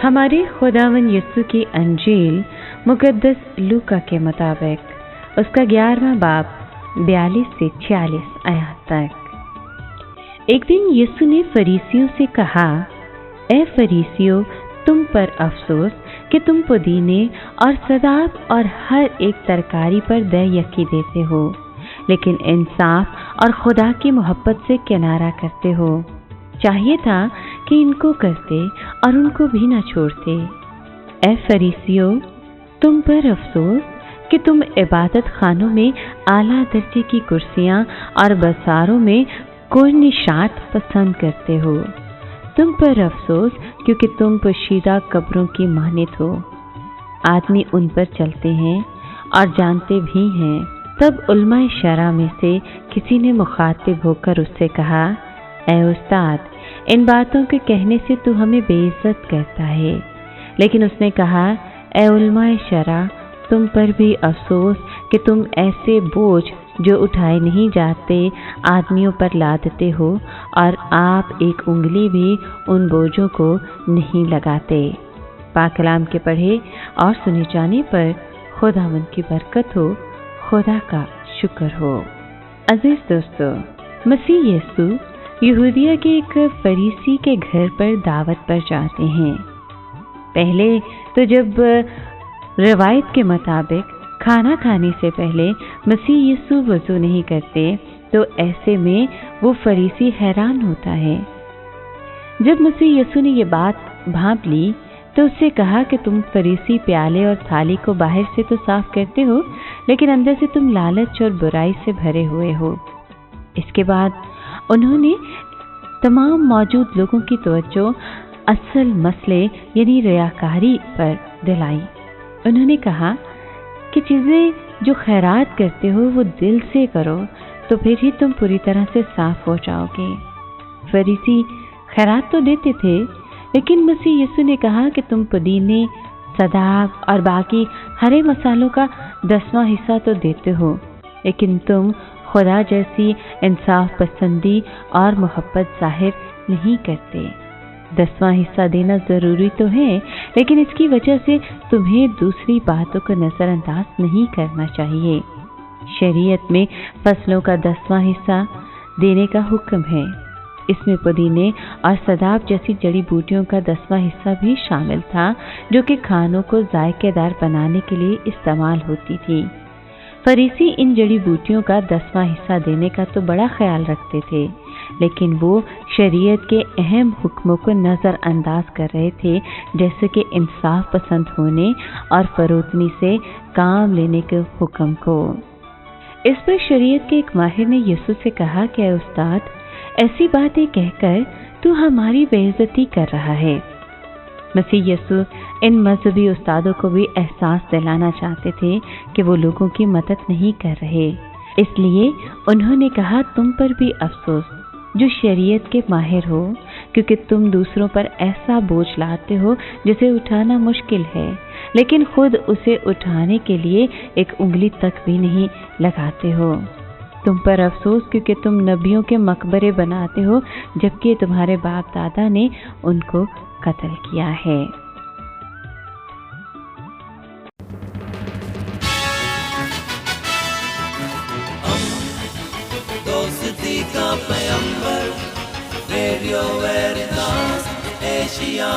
हमारे खुदावन यीशु की अंजील मुकद्दस लूका के मुताबिक उसका 11वां बाब 42 से 46 आयत तक। एक दिन यीशु ने फरीसियों से कहा, ए फरीसियों, तुम पर अफसोस कि तुम पुदीने और सदाब और हर एक तरकारी पर दस्तखत देते हो, लेकिन इंसाफ और खुदा की मोहब्बत से किनारा करते हो। चाहिए था कि इनको करते और उनको भी न छोड़ते। ए फरीसियों, तुम पर अफसोस कि तुम इबादत खानों में आला दर्जे की कुर्सियां और बाजारों में कुर्निशात पसंद करते हो। तुम पर अफसोस क्योंकि तुम पोशीदा कब्रों की मानद हो। आदमी उन पर चलते हैं और जानते भी हैं। तब उलमाए शरा में से किसी ने मुखातिब होकर उससे कहा, ए उस्ताद, इन बातों के कहने से तू हमें बेइज्जत करता है। लेकिन उसने कहा, ए उलमाए शरा, तुम पर भी अफसोस कि तुम ऐसे बोझ जो उठाए नहीं जाते आदमियों पर लादते हो और आप एक उंगली भी उन बोझों को नहीं लगाते। पाक कलाम के पढ़े और सुने जाने पर खुदावंद की बरकत हो, खुदा का शुक्र हो। अजीज दोस्तों, मसीह यीशु यहूदिया के एक फरीसी के घर पर दावत पर जाते हैं। पहले तो जब रवायत के मुताबिक खाना खाने से पहले मसीह यीशु वज़ू नहीं करते, तो ऐसे में वो फरीसी हैरान होता है। जब मसीह यीशु ने ये बात भांप ली तो उससे कहा कि तुम फरीसी प्याले और थाली को बाहर से तो साफ करते हो, लेकिन अंदर से तुम लालच और बुराई से भरे हुए हो। इसके बाद उन्होंने तमाम मौजूद लोगों की तवज्जो असल मसले यानी रियाकारी पर दिलाई। उन्होंने कहा कि चीज़ें जो खैरात करते हो वो दिल से करो, तो फिर ही तुम पूरी तरह से साफ हो जाओगे। फरीसी खैरात तो देते थे, लेकिन मसीह यीशु ने कहा कि तुम पुदीने, सदाब और बाकी हरे मसालों का 10वां हिस्सा तो देते हो, लेकिन तुम खुदा जैसी इंसाफ पसंदी और मोहब्बत जाहिर नहीं करते। 10वां हिस्सा देना ज़रूरी तो है, लेकिन इसकी वजह से तुम्हें दूसरी बातों को नज़रअंदाज नहीं करना चाहिए। शरीयत में फसलों का 10वां हिस्सा देने का हुक्म है। इसमें पुदीने और सदाब जैसी जड़ी बूटियों का 10वां हिस्सा भी शामिल था, जो कि खानों को जायकेदार बनाने के लिए इस्तेमाल होती थी। फरीसी इन जड़ी बूटियों का 10वां हिस्सा देने का तो बड़ा ख्याल रखते थे, लेकिन वो शरीयत के अहम हुक्मों को नज़रअंदाज कर रहे थे, जैसे कि इंसाफ पसंद होने और फरोतनी से काम लेने के हुक्म को। इस पर शरीयत के एक माहिर ने यीशु से कहा कि उस्ताद, ऐसी बातें कहकर तू हमारी बेइज्जती कर रहा है। मसीह यीशु इन मजहबी उस्तादों को भी एहसास दिलाना चाहते थे कि वो लोगों की मदद नहीं कर रहे। इसलिए उन्होंने कहा, तुम पर भी अफसोस जो शरीयत के माहिर हो, क्योंकि तुम दूसरों पर ऐसा बोझ लाते हो जिसे उठाना मुश्किल है, लेकिन खुद उसे उठाने के लिए एक उंगली तक भी नहीं लगाते हो। तुम पर अफसोस क्योंकि तुम नबियों के मकबरे बनाते हो, जबकि तुम्हारे बाप दादा ने उनको कत्ल किया है। दोस्ती का पैगंबर, रेडियो वेरितास एशिया।